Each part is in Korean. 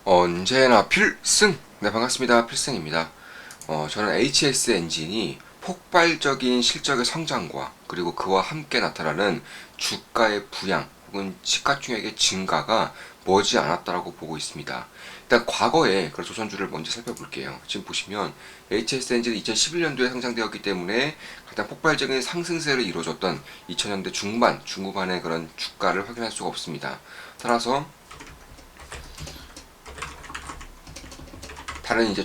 언제나 필승! 네, 반갑습니다. 필승입니다. 저는 HS 엔진이 폭발적인 실적의 성장과 그리고 그와 함께 나타나는 주가의 부양 혹은 시가총액의 증가가 머지않았다라고 보고 있습니다. 일단 과거에 그런 조선주를 먼저 살펴볼게요. 지금 보시면 HS 엔진은 2011년도에 상장되었기 때문에 가장 폭발적인 상승세를 이루어졌던 2000년대 중후반의 그런 주가를 확인할 수가 없습니다. 따라서 다른 이제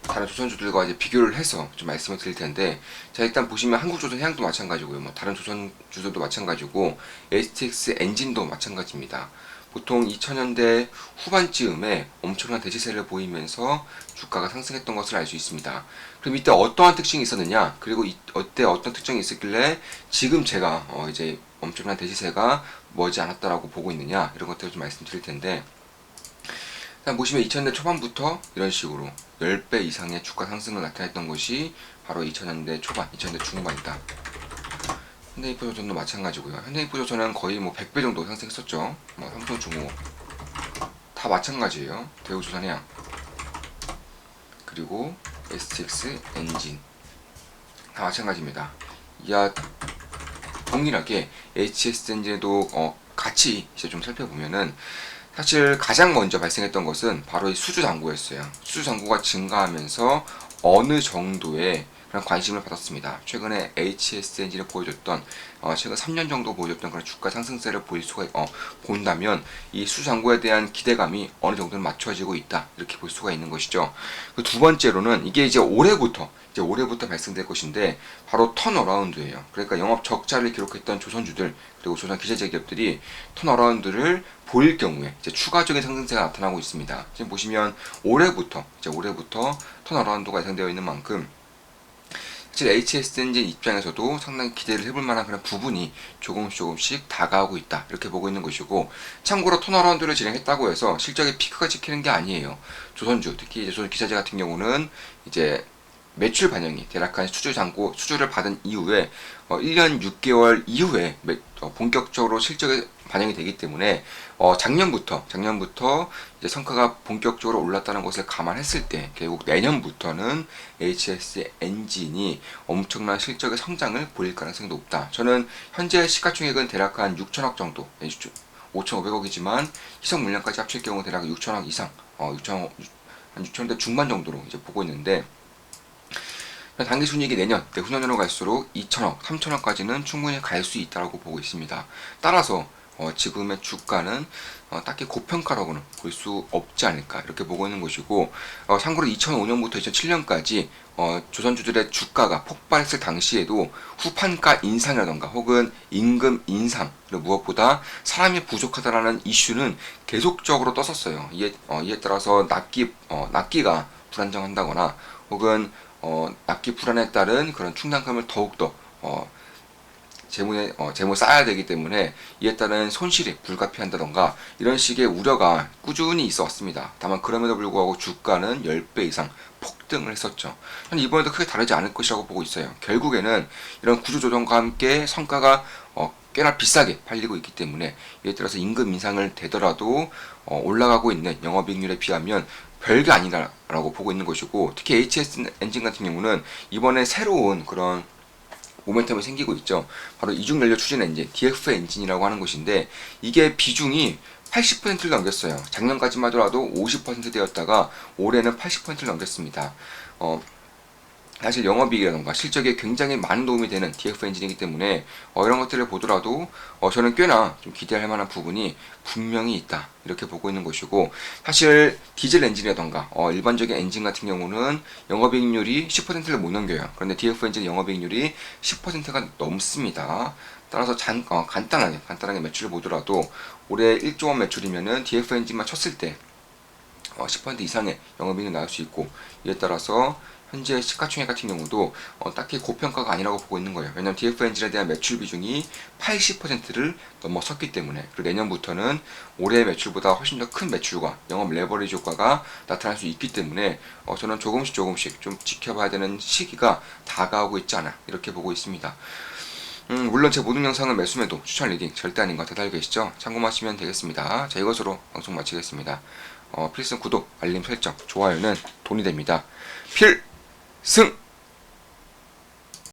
다른 조선주들과 이제 비교를 해서 좀 말씀을 드릴 텐데, 자, 일단 보시면 한국조선해양도 마찬가지고요, 뭐 다른 조선주들도 마찬가지고 STX 엔진도 마찬가지입니다. 보통 2000년대 후반쯤에 엄청난 대시세를 보이면서 주가가 상승했던 것을 알 수 있습니다. 그럼 이때 어떠한 특징이 있었느냐, 그리고 이때 어떤 특징이 있었길래 지금 제가 이제 엄청난 대시세가 머지않았다라고 보고 있느냐, 이런 것들을 좀 말씀드릴 텐데, 일단 보시면 2000년대 초반부터 이런 식으로 10배 이상의 주가 상승을 나타냈던 것이 바로 2000년대 초반, 2000년대 중반이다. 현대인프조선도 마찬가지고요. 현대인프조선은 거의 뭐 100배 정도 상승했었죠. 뭐 삼성중공 다 마찬가지예요. 대우조선해양 그리고 STX 엔진 다 마찬가지입니다. 이와 동일하게 HS 엔진에도 같이 이제 좀 살펴보면은, 사실 가장 먼저 발생했던 것은 바로 이 수주 잔고였어요. 수주 잔고가 증가하면서 어느 정도의 그런 관심을 받았습니다. 최근에 HS 엔진을 보여줬던 최근 3년 정도 보여줬던 그런 주가 상승세를 본다면 이 수주 잔고에 대한 기대감이 어느 정도는 맞춰지고 있다, 이렇게 볼 수가 있는 것이죠. 그 두 번째로는 이게 이제 올해부터 발생될 것인데, 바로 턴어라운드예요. 그러니까 영업 적자를 기록했던 조선주들 그리고 조선 기재재 기업들이 턴어라운드를 보일 경우에 이제 추가적인 상승세가 나타나고 있습니다. 지금 보시면 올해부터 턴어라운드가 예상되어 있는 만큼, 사실 HS 엔진 입장에서도 상당히 기대를 해볼 만한 그런 부분이 조금씩 다가오고 있다, 이렇게 보고 있는 것이고, 참고로 턴어라운드를 진행했다고 해서 실적의 피크가 찍히는 게 아니에요. 조선주, 특히 이제 조선 기자재 같은 경우는 이제 매출 반영이 대략한 수주를 받은 이후에 1년 6개월 이후에 본격적으로 실적이 반영이 되기 때문에, 작년부터 이제 성과가 본격적으로 올랐다는 것을 감안했을 때 결국 내년부터는 HS 엔진이 엄청난 실적의 성장을 보일 가능성이 높다. 저는 현재 시가총액은 대략 한 6천억 정도, 5,500억이지만 희석 물량까지 합칠 경우 대략 6천억 이상, 6천억대 중반 정도로 이제 보고 있는데, 당기순이익이 내후년으로 갈수록 2천억, 3천억까지는 충분히 갈 수 있다고 보고 있습니다. 따라서 지금의 주가는 딱히 고평가라고는 볼 수 없지 않을까, 이렇게 보고 있는 것이고, 참고로 2005년부터 2007년까지 조선주들의 주가가 폭발했을 당시에도 후판가 인상이라던가 혹은 임금 인상, 그리고 무엇보다 사람이 부족하다라는 이슈는 계속적으로 떴었어요. 이에 따라서 납기가 불안정한다거나 혹은 납기 불안에 따른 그런 충당금을 더욱더 재무 쌓아야 되기 때문에 이에 따른 손실이 불가피한다던가 이런 식의 우려가 꾸준히 있어 왔습니다. 다만 그럼에도 불구하고 주가는 10배 이상 폭등을 했었죠. 저는 이번에도 크게 다르지 않을 것이라고 보고 있어요. 결국에는 이런 구조조정과 함께 성과가 꽤나 비싸게 팔리고 있기 때문에, 이에 따라서 임금 인상을 되더라도 올라가고 있는 영업이익률에 비하면 별게 아니라고 보고 있는 것이고, 특히 HS 엔진 같은 경우는 이번에 새로운 그런 모멘텀이 생기고 있죠. 바로 이중연료 추진 엔진, DF 엔진이라고 하는 것인데, 이게 비중이 80%를 넘겼어요. 작년까지만 하더라도 50%대였다가 올해는 80%를 넘겼습니다. 사실 영업이익이라던가 실적에 굉장히 많은 도움이 되는 DF 엔진이기 때문에 이런 것들을 보더라도 저는 꽤나 좀 기대할 만한 부분이 분명히 있다, 이렇게 보고 있는 것이고, 사실 디젤 엔진이라던가 일반적인 엔진 같은 경우는 영업이익률이 10%를 못 넘겨요. 그런데 DF 엔진의 영업이익률이 10%가 넘습니다. 따라서 간단하게 매출을 보더라도 올해 1조 원 매출이면은 DF 엔진만 쳤을 때 10% 이상의 영업이익이 나올 수 있고, 이에 따라서 현재 시가총액 같은 경우도 딱히 고평가가 아니라고 보고 있는 거예요. 왜냐하면 DF 엔진에 대한 매출 비중이 80%를 넘어섰기 때문에, 그리고 내년부터는 올해의 매출보다 훨씬 더 큰 매출과 영업 레버리지 효과가 나타날 수 있기 때문에 저는 조금씩 좀 지켜봐야 되는 시기가 다가오고 있지 않아, 이렇게 보고 있습니다. 물론 제 모든 영상은 매수매도 추천 리딩 절대 아닌 거 다들 알고 계시죠? 참고하시면 되겠습니다. 자, 이것으로 방송 마치겠습니다. 필승 구독, 알림 설정, 좋아요는 돈이 됩니다. 필승!